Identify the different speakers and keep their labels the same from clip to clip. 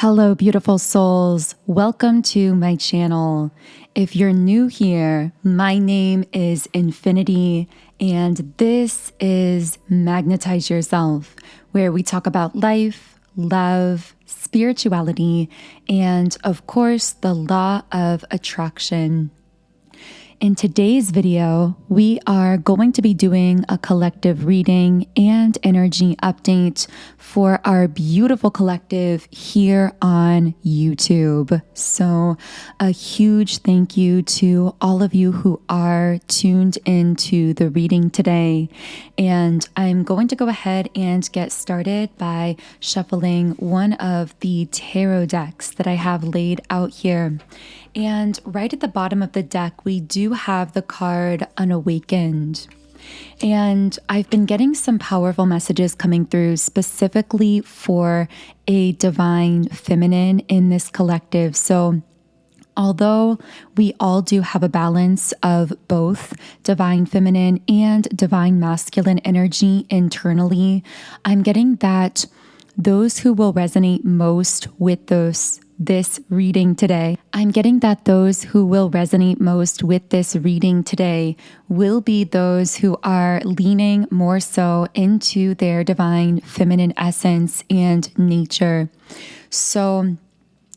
Speaker 1: Hello, beautiful souls. Welcome to my channel. If you're new here, my name is Infinity, and this is Magnetize Yourself, where we talk about life, love, spirituality, and of course, the law of attraction. In today's video, we are going to be doing a collective reading and energy update for our beautiful collective here on YouTube. So a huge thank you to all of you who are tuned into the reading today. And I'm going to go ahead and get started by shuffling one of the tarot decks that I have laid out here. And right at the bottom of the deck, we do have the card Unawakened. And I've been getting some powerful messages coming through specifically for a divine feminine in this collective. So although we all do have a balance of both divine feminine and divine masculine energy internally, I'm getting that those who will resonate most with this reading today. I'm getting that those who will resonate most with this reading today will be those who are leaning more so into their divine feminine essence and nature. So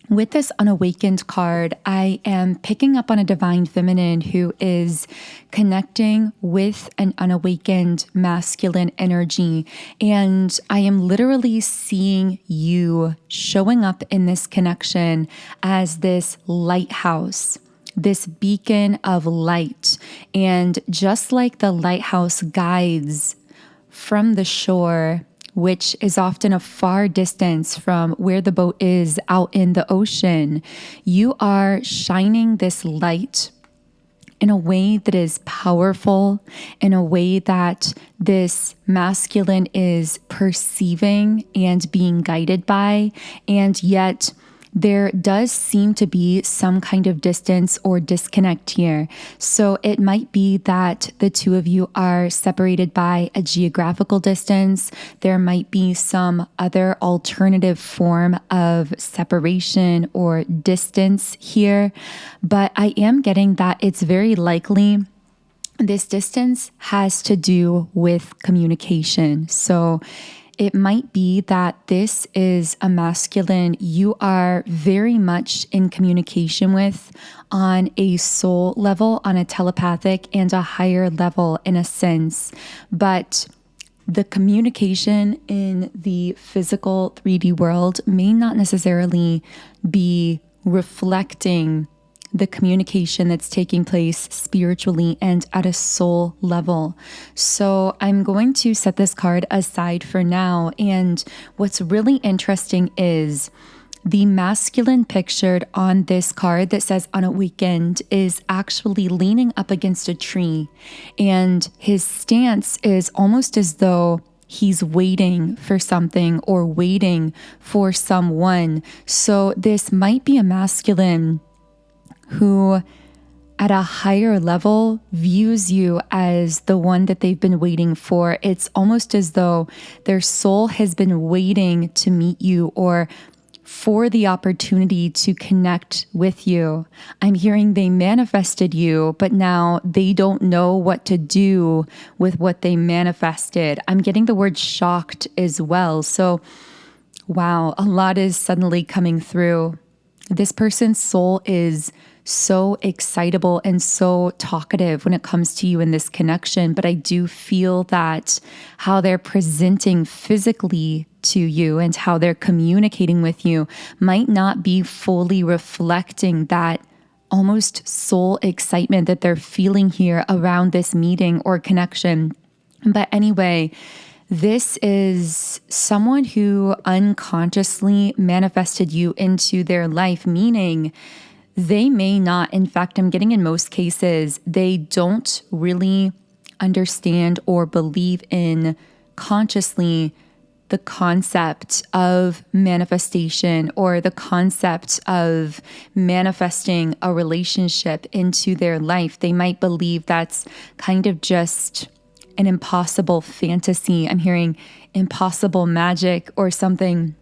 Speaker 1: with this Unawakened card, I am picking up on a divine feminine who is connecting with an unawakened masculine energy. And I am literally seeing you showing up in this connection as this lighthouse, this beacon of light. And just like the lighthouse guides from the shore, which is often a far distance from where the boat is out in the ocean, you are shining this light in a way that is powerful, in a way that this masculine is perceiving and being guided by, and yet there does seem to be some kind of distance or disconnect here. So it might be that the two of you are separated by a geographical distance. There might be some other alternative form of separation or distance here. But I am getting that it's very likely this distance has to do with communication. So it might be that this is a masculine you are very much in communication with on a soul level, on a telepathic and a higher level in a sense. But the communication in the physical 3D world may not necessarily be reflecting the communication that's taking place spiritually and at a soul level. So I'm going to set this card aside for now. And what's really interesting is the masculine pictured on this card that says Unawakened is actually leaning up against a tree. And his stance is almost as though he's waiting for something or waiting for someone. So this might be a masculine who at a higher level views you as the one that they've been waiting for. It's almost as though their soul has been waiting to meet you or for the opportunity to connect with you. I'm hearing they manifested you, but now they don't know what to do with what they manifested. I'm getting the word shocked as well. So, wow, a lot is suddenly coming through. This person's soul is so excitable and so talkative when it comes to you in this connection. But I do feel that how they're presenting physically to you and how they're communicating with you might not be fully reflecting that almost soul excitement that they're feeling here around this meeting or connection. But anyway, this is someone who unconsciously manifested you into their life, meaning they may not, in fact, I'm getting in most cases, they don't really understand or believe in consciously the concept of manifestation or the concept of manifesting a relationship into their life. They might believe that's kind of just an impossible fantasy. I'm hearing impossible magic or something.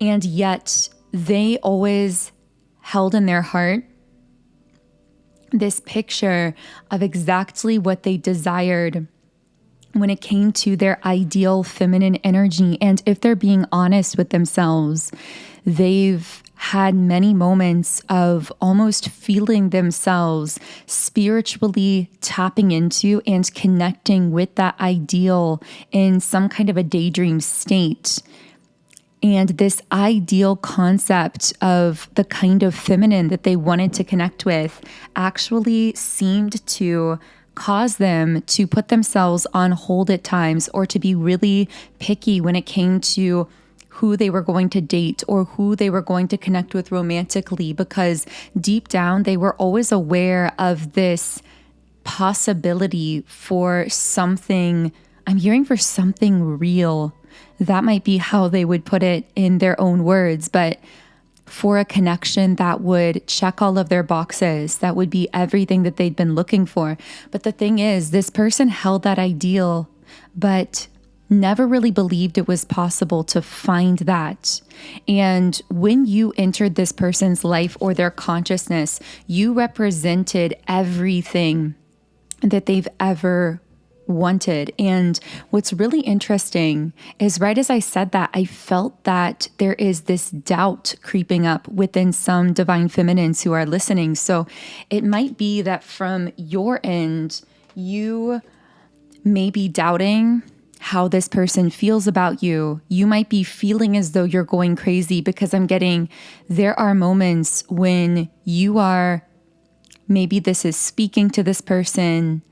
Speaker 1: And yet they always held in their heart this picture of exactly what they desired when it came to their ideal feminine energy. And if they're being honest with themselves, they've had many moments of almost feeling themselves spiritually tapping into and connecting with that ideal in some kind of a daydream state. And this ideal concept of the kind of feminine that they wanted to connect with actually seemed to cause them to put themselves on hold at times, or to be really picky when it came to who they were going to date or who they were going to connect with romantically, because deep down they were always aware of this possibility for something, I'm hearing for something real. That might be how they would put it in their own words, but for a connection that would check all of their boxes, that would be everything that they'd been looking for. But the thing is, this person held that ideal, but never really believed it was possible to find that. And when you entered this person's life or their consciousness, you represented everything that they've ever wanted. And what's really interesting is right as I said that, I felt that there is this doubt creeping up within some divine feminines who are listening. So it might be that from your end, you may be doubting how this person feels about you. You might be feeling as though you're going crazy, because I'm getting, there are moments when you are, maybe this is speaking to this person,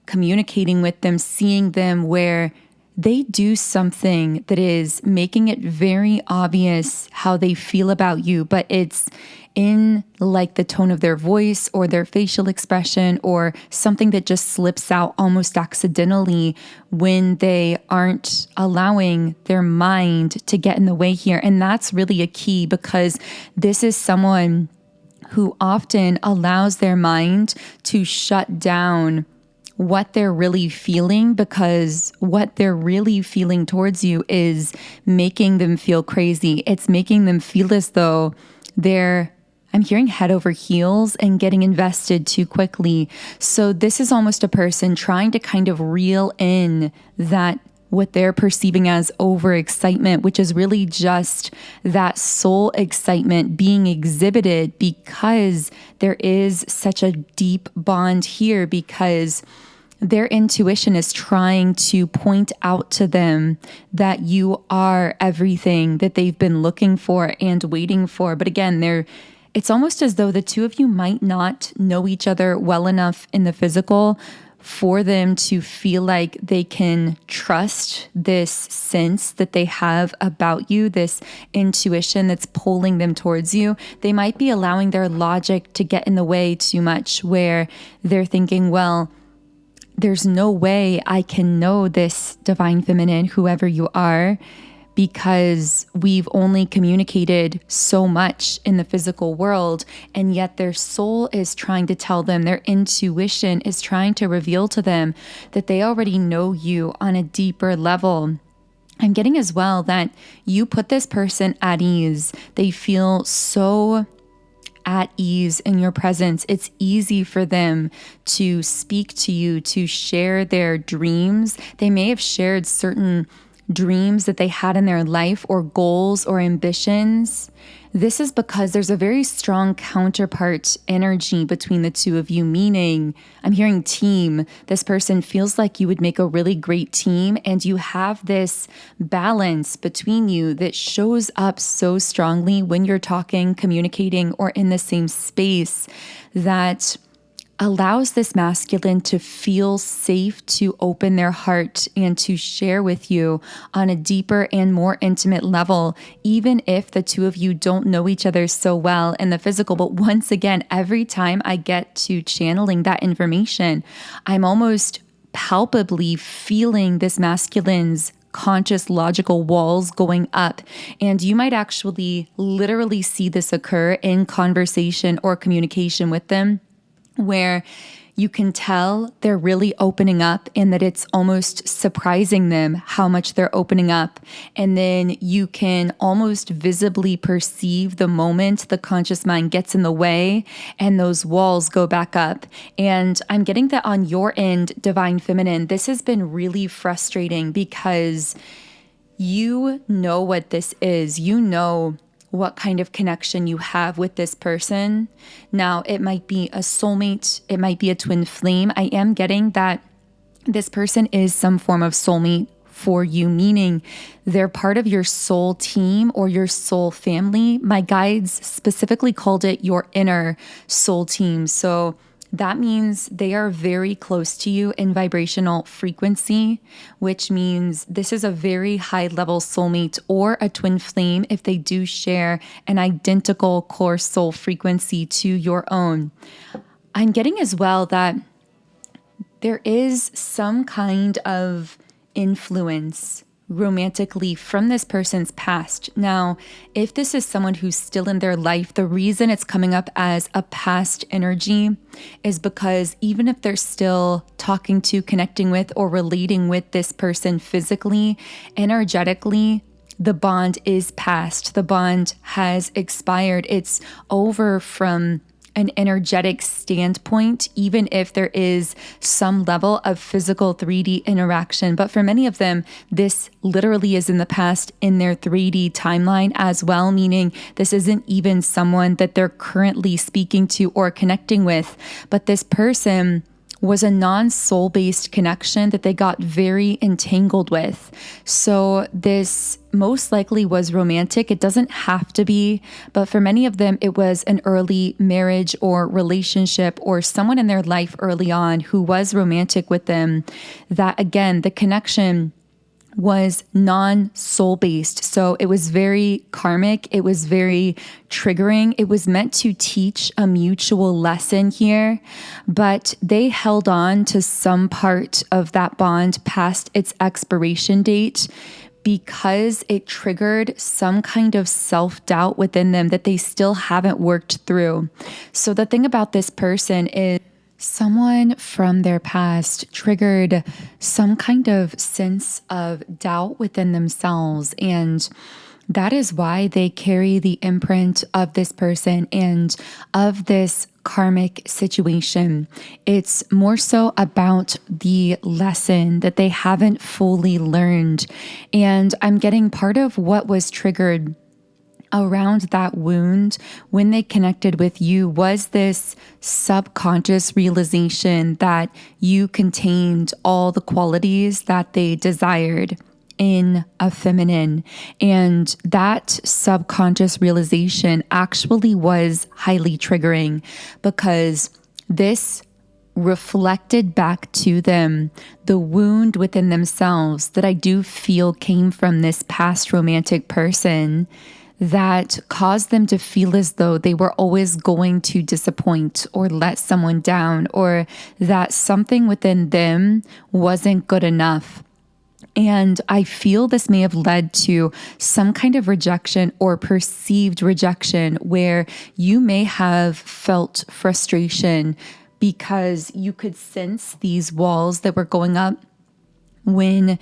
Speaker 1: communicating with them, seeing them, where they do something that is making it very obvious how they feel about you, but it's in like the tone of their voice or their facial expression, or something that just slips out almost accidentally when they aren't allowing their mind to get in the way here. And that's really a key, because this is someone who often allows their mind to shut down what they're really feeling, because what they're really feeling towards you is making them feel crazy. It's making them feel as though they're, I'm hearing head over heels and getting invested too quickly. So this is almost a person trying to kind of reel in that what they're perceiving as overexcitement, which is really just that soul excitement being exhibited, because there is such a deep bond here, because their intuition is trying to point out to them that you are everything that they've been looking for and waiting for. But again, it's almost as though the two of you might not know each other well enough in the physical for them to feel like they can trust this sense that they have about you, this intuition that's pulling them towards you. They might be allowing their logic to get in the way too much, where they're thinking, well, there's no way I can know this divine feminine, whoever you are, because we've only communicated so much in the physical world. And yet their soul is trying to tell them, their intuition is trying to reveal to them that they already know you on a deeper level. I'm getting as well that you put this person at ease. They feel so at ease in your presence. It's easy for them to speak to you, to share their dreams. They may have shared certain dreams that they had in their life, or goals or ambitions. This is because there's a very strong counterpart energy between the two of you, meaning I'm hearing team. This person feels like you would make a really great team, and you have this balance between you that shows up so strongly when you're talking, communicating, or in the same space, that allows this masculine to feel safe to open their heart and to share with you on a deeper and more intimate level, even if the two of you don't know each other so well in the physical. But once again, every time I get to channeling that information, I'm almost palpably feeling this masculine's conscious logical walls going up. And you might actually literally see this occur in conversation or communication with them, where You can tell they're really opening up and that it's almost surprising them how much they're opening up. And then you can almost visibly perceive the moment the conscious mind gets in the way and those walls go back up. And I'm getting that on your end, Divine Feminine, this has been really frustrating because you know what this is. You know what kind of connection you have with this person. Now, it might be a soulmate, it might be a twin flame. I am getting that this person is some form of soulmate for you, meaning they're part of your soul team or your soul family. My guides specifically called it your inner soul team. So that means they are very close to you in vibrational frequency, which means this is a very high level soulmate or a twin flame if they do share an identical core soul frequency to your own. I'm getting as well that there is some kind of influence romantically from this person's past. Now, if this is someone who's still in their life, the reason it's coming up as a past energy is because even if they're still talking to, connecting with, or relating with this person physically, energetically, the bond is past. The bond has expired. It's over from an energetic standpoint, even if there is some level of physical 3D interaction. But for many of them, this literally is in the past in their 3D timeline as well, meaning this isn't even someone that they're currently speaking to or connecting with, but this person was a non-soul-based connection that they got very entangled with. So this most likely was romantic. It doesn't have to be, but for many of them, it was an early marriage or relationship or someone in their life early on who was romantic with them. That again, the connection was non-soul based. So it was very karmic. It was very triggering. It was meant to teach a mutual lesson here, but they held on to some part of that bond past its expiration date because it triggered some kind of self-doubt within them that they still haven't worked through. So the thing about this person is someone from their past triggered some kind of sense of doubt within themselves. And that is why they carry the imprint of this person and of this karmic situation. It's more so about the lesson that they haven't fully learned. And I'm getting part of what was triggered around that wound when they connected with you was this subconscious realization that you contained all the qualities that they desired in a feminine. And that subconscious realization actually was highly triggering because this reflected back to them the wound within themselves that I do feel came from this past romantic person that caused them to feel as though they were always going to disappoint or let someone down, or that something within them wasn't good enough. And I feel this may have led to some kind of rejection or perceived rejection where you may have felt frustration because you could sense these walls that were going up when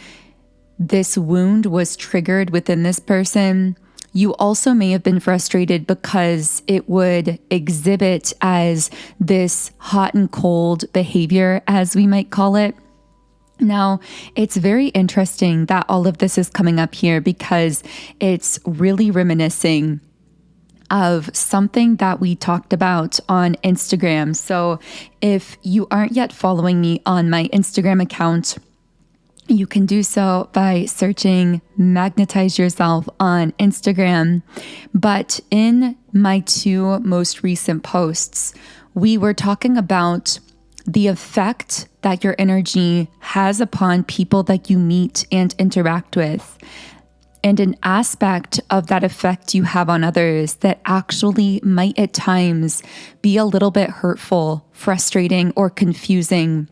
Speaker 1: this wound was triggered within this person. You also may have been frustrated because it would exhibit as this hot and cold behavior, as we might call it. Now, it's very interesting that all of this is coming up here because it's really reminiscing of something that we talked about on Instagram. So if you aren't yet following me on my Instagram account, you can do so by searching Magnetize Yourself on Instagram. But in my two most recent posts, we were talking about the effect that your energy has upon people that you meet and interact with, and an aspect of that effect you have on others that actually might at times be a little bit hurtful, frustrating, or confusing.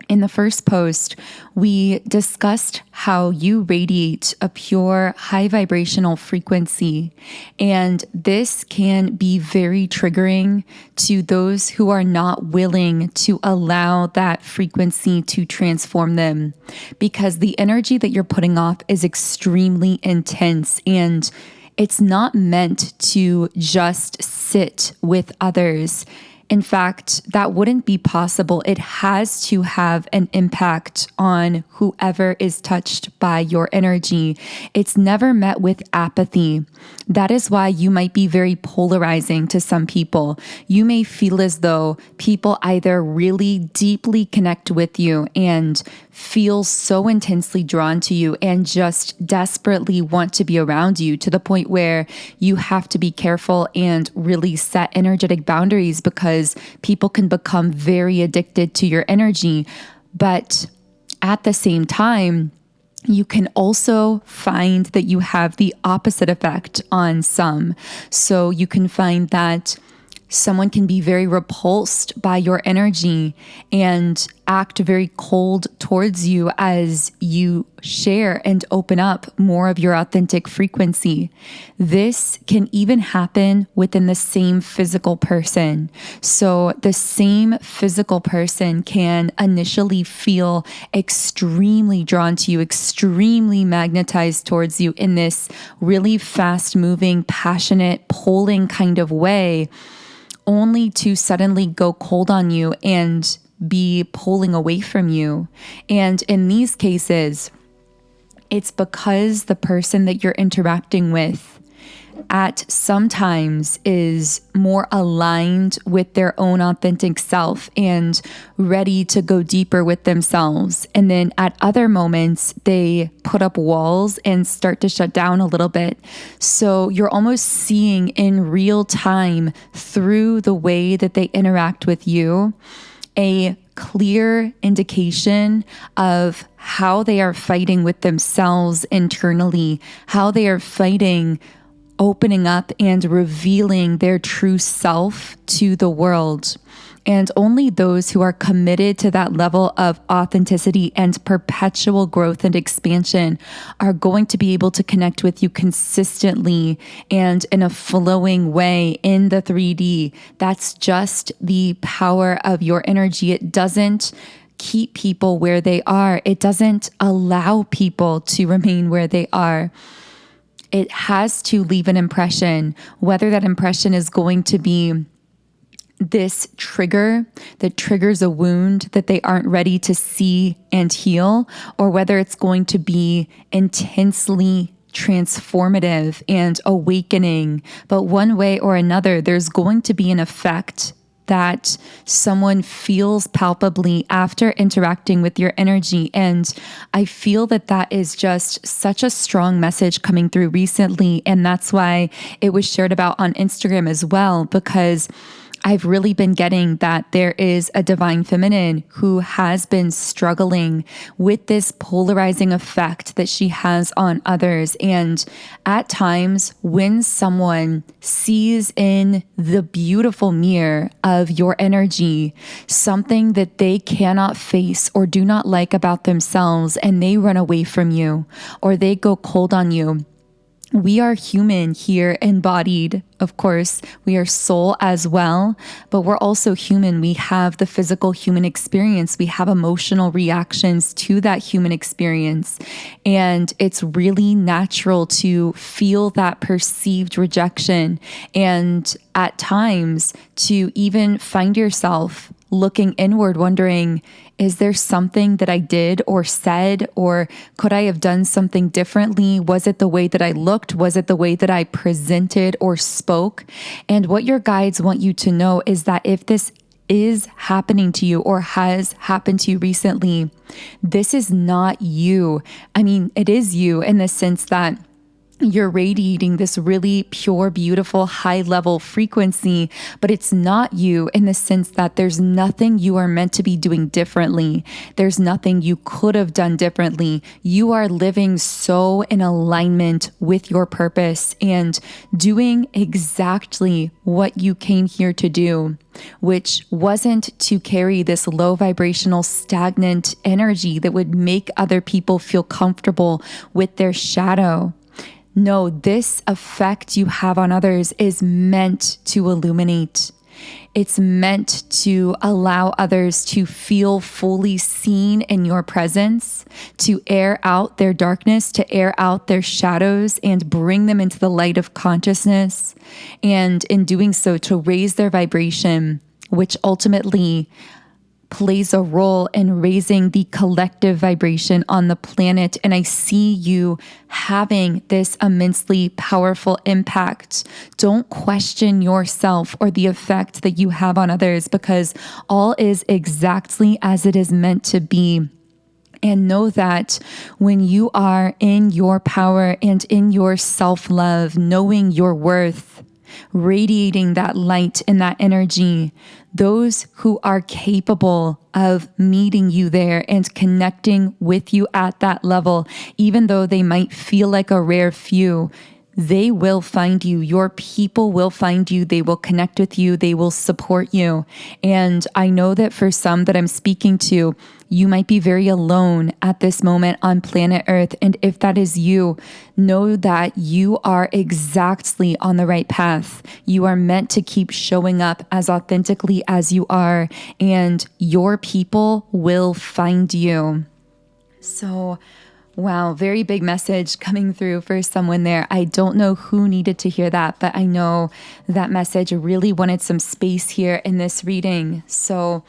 Speaker 1: In the first post, we discussed how you radiate a pure high vibrational frequency, and this can be very triggering to those who are not willing to allow that frequency to transform them, because the energy that you're putting off is extremely intense, and it's not meant to just sit with others. In fact, that wouldn't be possible. It has to have an impact on whoever is touched by your energy. It's never met with apathy. That is why you might be very polarizing to some people. You may feel as though people either really deeply connect with you and feel so intensely drawn to you and just desperately want to be around you, to the point where you have to be careful and really set energetic boundaries, because people can become very addicted to your energy. But at the same time, you can also find that you have the opposite effect on some. So you can find that someone can be very repulsed by your energy and act very cold towards you as you share and open up more of your authentic frequency. This can even happen within the same physical person. So the same physical person can initially feel extremely drawn to you, extremely magnetized towards you in this really fast-moving, passionate, pulling kind of way, only to suddenly go cold on you and be pulling away from you. And in these cases, it's because the person that you're interacting with at sometimes is more aligned with their own authentic self and ready to go deeper with themselves. And then at other moments, they put up walls and start to shut down a little bit. So you're almost seeing in real time, through the way that they interact with you, a clear indication of how they are fighting with themselves internally, how they are fighting opening up and revealing their true self to the world. And only those who are committed to that level of authenticity and perpetual growth and expansion are going to be able to connect with you consistently and in a flowing way in the 3D. That's just the power of your energy. It doesn't keep people where they are. It doesn't allow people to remain where they are. It has to leave an impression, whether that impression is going to be this trigger that triggers a wound that they aren't ready to see and heal, or whether it's going to be intensely transformative and awakening. But one way or another, there's going to be an effect that someone feels palpably after interacting with your energy. And I feel that that is just such a strong message coming through recently. And that's why it was shared about on Instagram as well, because I've really been getting that there is a divine feminine who has been struggling with this polarizing effect that she has on others. And at times, when someone sees in the beautiful mirror of your energy something that they cannot face or do not like about themselves, and they run away from you or they go cold on you, we are human here, embodied. Of course, we are soul as well, but we're also human. We have the physical human experience. We have emotional reactions to that human experience. And it's really natural to feel that perceived rejection. And at times to even find yourself looking inward, wondering, is there something that I did or said, or could I have done something differently? Was it the way that I looked? Was it the way that I presented or spoke? And what your guides want you to know is that if this is happening to you or has happened to you recently, this is not you. I mean, it is you in the sense that You're radiating this really pure, beautiful, high level frequency, but it's not you in the sense that there's nothing you are meant to be doing differently. There's nothing you could have done differently. You are living so in alignment with your purpose and doing exactly what you came here to do, which wasn't to carry this low vibrational, stagnant energy that would make other people feel comfortable with their shadow. No, this effect you have on others is meant to illuminate. It's meant to allow others to feel fully seen in your presence, to air out their darkness, to air out their shadows and bring them into the light of consciousness. And in doing so, to raise their vibration, which ultimately plays a role in raising the collective vibration on the planet. And I see you having this immensely powerful impact. Don't question yourself or the effect that you have on others, because all is exactly as it is meant to be. And know that when you are in your power and in your self-love, knowing your worth, radiating that light and that energy, those who are capable of meeting you there and connecting with you at that level, even though they might feel like a rare few, they will find you. Your people will find you. They will connect with you. They will support you. And I know that for some that I'm speaking to, you might be very alone at this moment on planet Earth. And if that is you, know that you are exactly on the right path. You are meant to keep showing up as authentically as you are, and your people will find you. So, wow, very big message coming through for someone there. I don't know who needed to hear that, but I know that message really wanted some space here in this reading. So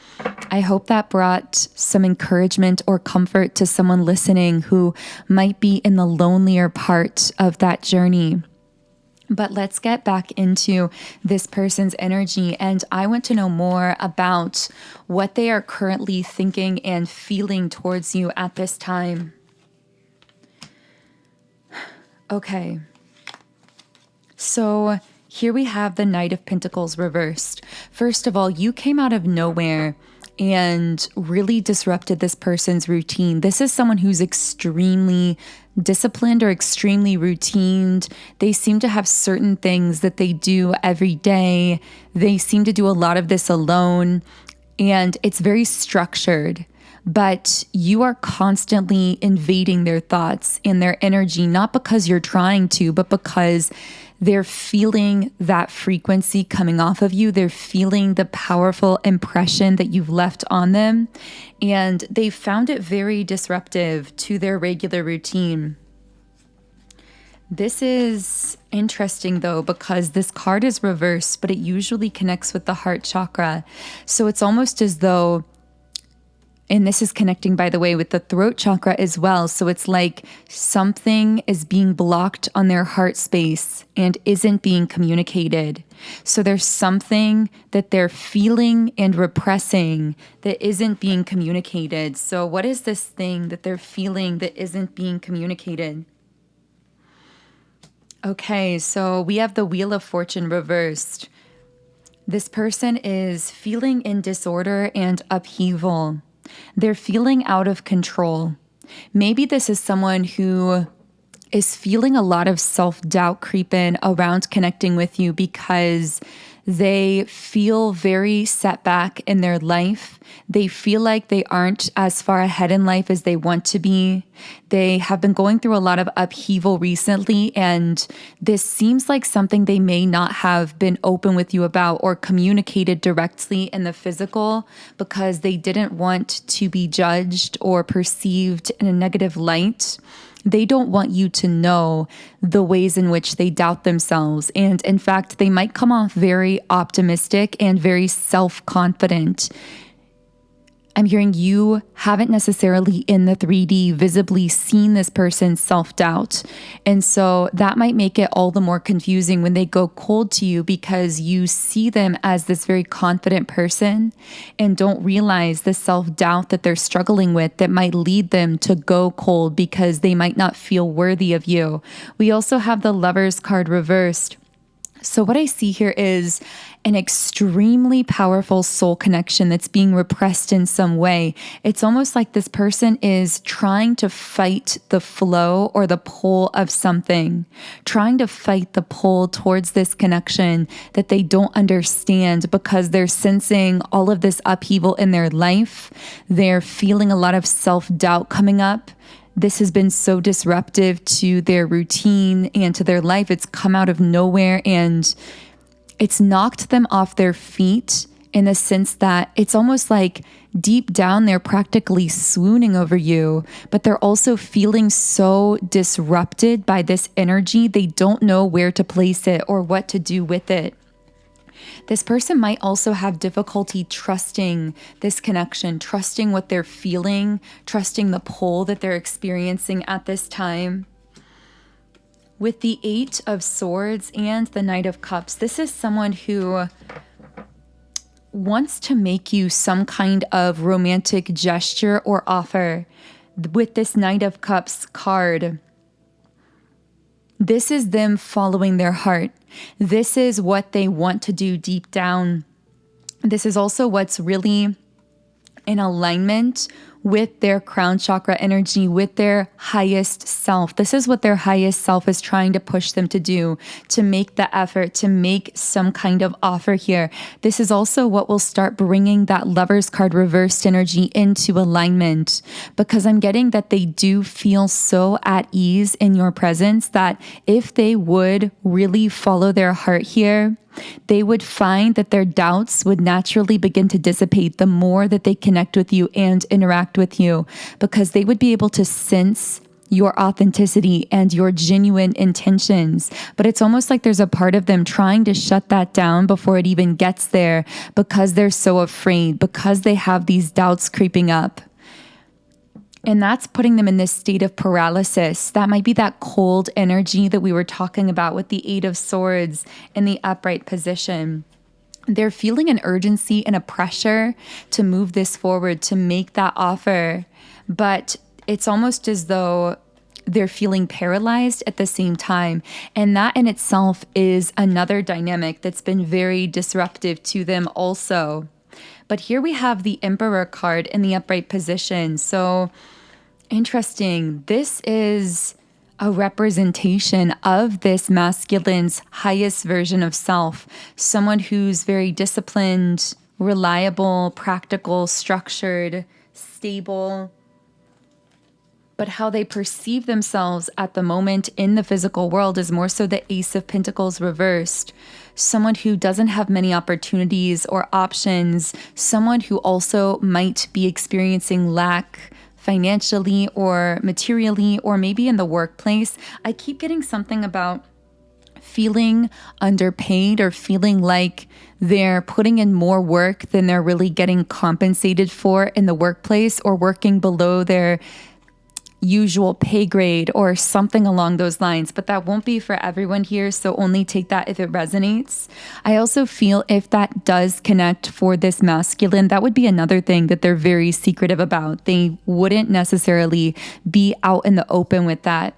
Speaker 1: I hope that brought some encouragement or comfort to someone listening who might be in the lonelier part of that journey. But let's get back into this person's energy. And I want to know more about what they are currently thinking and feeling towards you at this time. Okay, so here we have the Knight of Pentacles reversed. First of all, you came out of nowhere and really disrupted this person's routine. This is someone who's extremely disciplined or extremely routined. They seem to have certain things that they do every day. They seem to do a lot of this alone, and it's very structured. But you are constantly invading their thoughts and their energy, not because you're trying to, but because they're feeling that frequency coming off of you. They're feeling the powerful impression that you've left on them. And they found it very disruptive to their regular routine. This is interesting though, because this card is reversed, but it usually connects with the heart chakra. So it's almost as though, and this is connecting, by the way, with the throat chakra as well. So it's like something is being blocked on their heart space and isn't being communicated. So there's something that they're feeling and repressing that isn't being communicated. So what is this thing that they're feeling that isn't being communicated? Okay, so we have the Wheel of Fortune reversed. This person is feeling in disorder and upheaval. They're feeling out of control. Maybe this is someone who is feeling a lot of self-doubt creep in around connecting with you because they feel very set back in their life. They feel like they aren't as far ahead in life as they want to be. They have been going through a lot of upheaval recently, and this seems like something they may not have been open with you about or communicated directly in the physical because they didn't want to be judged or perceived in a negative light. They don't want you to know the ways in which they doubt themselves. And in fact, they might come off very optimistic and very self-confident. I'm hearing you haven't necessarily in the 3D visibly seen this person's self-doubt. And so that might make it all the more confusing when they go cold to you, because you see them as this very confident person and don't realize the self-doubt that they're struggling with that might lead them to go cold because they might not feel worthy of you. We also have the Lovers card reversed. So what I see here is an extremely powerful soul connection that's being repressed in some way. It's almost like this person is trying to fight the flow or the pull of something, trying to fight the pull towards this connection that they don't understand, because they're sensing all of this upheaval in their life. They're feeling a lot of self-doubt coming up. This has been so disruptive to their routine and to their life. It's come out of nowhere and it's knocked them off their feet in the sense that it's almost like deep down they're practically swooning over you, but they're also feeling so disrupted by this energy. They don't know where to place it or what to do with it. This person might also have difficulty trusting this connection, trusting what they're feeling, trusting the pull that they're experiencing at this time. With the 8 of Swords and the Knight of Cups, this is someone who wants to make you some kind of romantic gesture or offer. With this Knight of Cups card, this is them following their heart. This is what they want to do deep down. This is also what's really in alignment with their crown chakra energy, with their highest self. This is what their highest self is trying to push them to do, to make the effort, to make some kind of offer here. This is also what will start bringing that Lovers card reversed energy into alignment, because I'm getting that they do feel so at ease in your presence that if they would really follow their heart here, they would find that their doubts would naturally begin to dissipate the more that they connect with you and interact with you, because they would be able to sense your authenticity and your genuine intentions. But it's almost like there's a part of them trying to shut that down before it even gets there, because they're so afraid, because they have these doubts creeping up. And that's putting them in this state of paralysis. That might be that cold energy that we were talking about with the 8 of Swords in the upright position. They're feeling an urgency and a pressure to move this forward, to make that offer. But it's almost as though they're feeling paralyzed at the same time. And that in itself is another dynamic that's been very disruptive to them also. But here we have the Emperor card in the upright position. So interesting. This is a representation of this masculine's highest version of self. Someone who's very disciplined, reliable, practical, structured, stable. But how they perceive themselves at the moment in the physical world is more so the Ace of Pentacles reversed. Someone who doesn't have many opportunities or options. Someone who also might be experiencing lack financially or materially, or maybe in the workplace. I keep getting something about feeling underpaid or feeling like they're putting in more work than they're really getting compensated for in the workplace, or working below their usual pay grade or something along those lines. But that won't be for everyone here, so only take that if it resonates. I also feel if that does connect for this masculine, that would be another thing that they're very secretive about. They wouldn't necessarily be out in the open with that.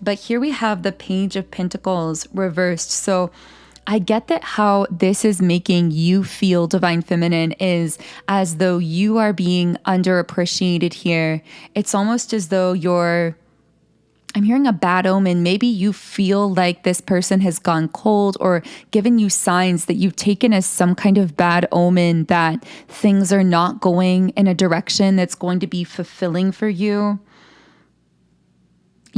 Speaker 1: But here we have the Page of Pentacles reversed. So I get that how this is making you feel, Divine Feminine, is as though you are being underappreciated here. It's almost as though I'm hearing a bad omen. Maybe you feel like this person has gone cold or given you signs that you've taken as some kind of bad omen, that things are not going in a direction that's going to be fulfilling for you.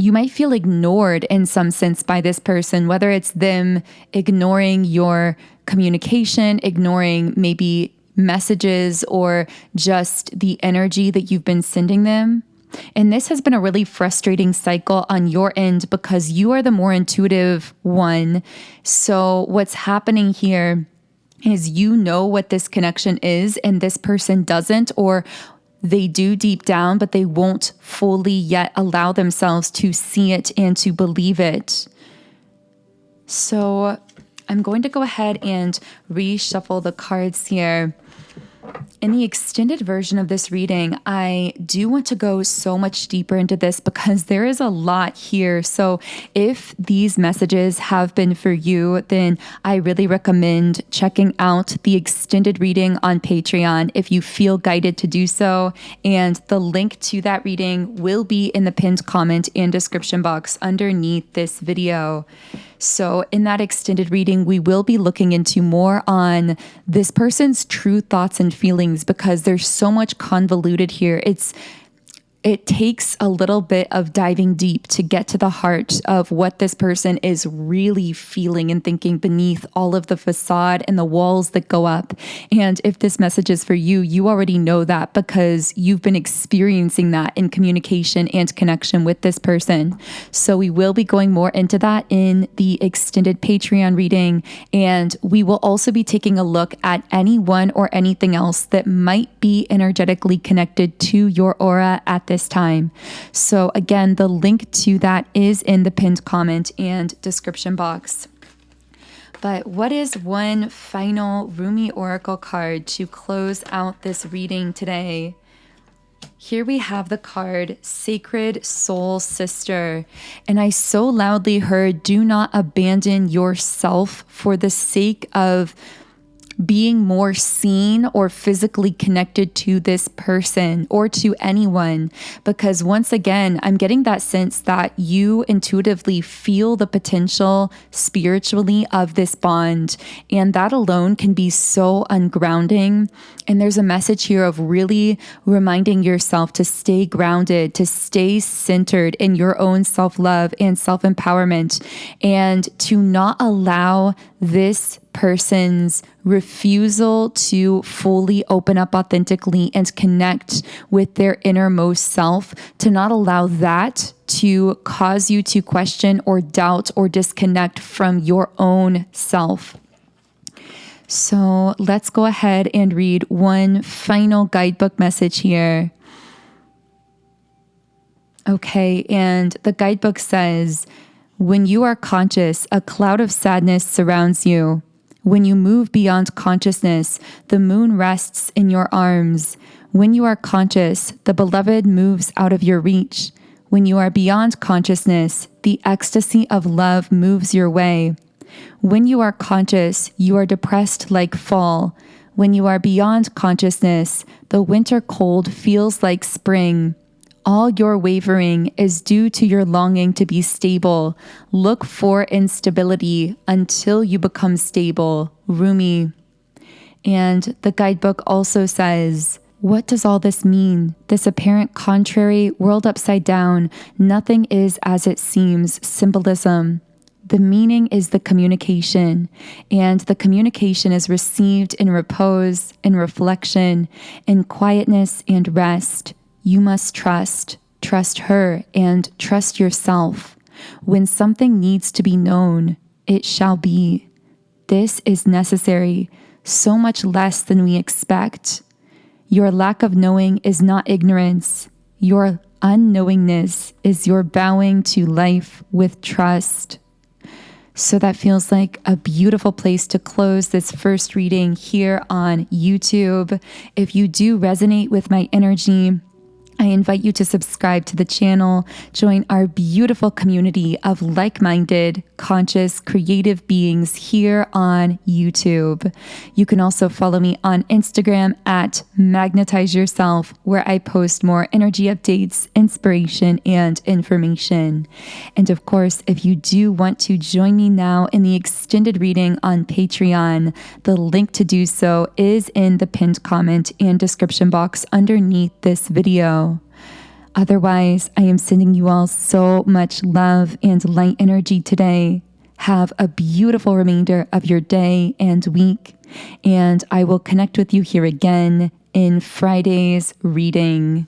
Speaker 1: You might feel ignored in some sense by this person, whether it's them ignoring your communication, ignoring maybe messages, or just the energy that you've been sending them. And this has been a really frustrating cycle on your end, because you are the more intuitive one. So what's happening here is you know what this connection is and this person doesn't, or they do deep down, but they won't fully yet allow themselves to see it and to believe it. So I'm going to go ahead and reshuffle the cards here. In the extended version of this reading, I do want to go so much deeper into this because there is a lot here. So if these messages have been for you, then I really recommend checking out the extended reading on Patreon if you feel guided to do so. And the link to that reading will be in the pinned comment and description box underneath this video. So in that extended reading, we will be looking into more on this person's true thoughts and feelings because there's so much convoluted here. It takes a little bit of diving deep to get to the heart of what this person is really feeling and thinking beneath all of the facade and the walls that go up. And if this message is for you, you already know that because you've been experiencing that in communication and connection with this person. So we will be going more into that in the extended Patreon reading. And we will also be taking a look at anyone or anything else that might be energetically connected to your aura at this time. So again, the link to that is in the pinned comment and description box. But what is one final Rumi Oracle card to close out this reading today? Here we have the card Sacred Soul Sister. And I so loudly heard, do not abandon yourself for the sake of being more seen or physically connected to this person or to anyone. Because once again, I'm getting that sense that you intuitively feel the potential spiritually of this bond. And that alone can be so ungrounding. And there's a message here of really reminding yourself to stay grounded, to stay centered in your own self-love and self-empowerment, and to not allow this person's refusal to fully open up authentically and connect with their innermost self, to not allow that to cause you to question or doubt or disconnect from your own self. So let's go ahead and read one final guidebook message here. Okay, and the guidebook says, when you are conscious, a cloud of sadness surrounds you. When you move beyond consciousness, the moon rests in your arms. When you are conscious, the beloved moves out of your reach. When you are beyond consciousness, the ecstasy of love moves your way. When you are conscious, you are depressed like fall. When you are beyond consciousness, the winter cold feels like spring. All your wavering is due to your longing to be stable. Look for instability until you become stable. Rumi. And the guidebook also says, what does all this mean? This apparent contrary, world upside down, nothing is as it seems, symbolism. The meaning is the communication, and the communication is received in repose, in reflection, in quietness and rest. You must trust her, and trust yourself. When something needs to be known, it shall be. This is necessary, so much less than we expect. Your lack of knowing is not ignorance. Your unknowingness is your bowing to life with trust. So that feels like a beautiful place to close this first reading here on YouTube. If you do resonate with my energy, I invite you to subscribe to the channel, join our beautiful community of like-minded, conscious, creative beings here on YouTube. You can also follow me on Instagram at Magnetize Yourself, where I post more energy updates, inspiration, and information. And of course, if you do want to join me now in the extended reading on Patreon, the link to do so is in the pinned comment and description box underneath this video. Otherwise, I am sending you all so much love and light energy today. Have a beautiful remainder of your day and week, and I will connect with you here again in Friday's reading.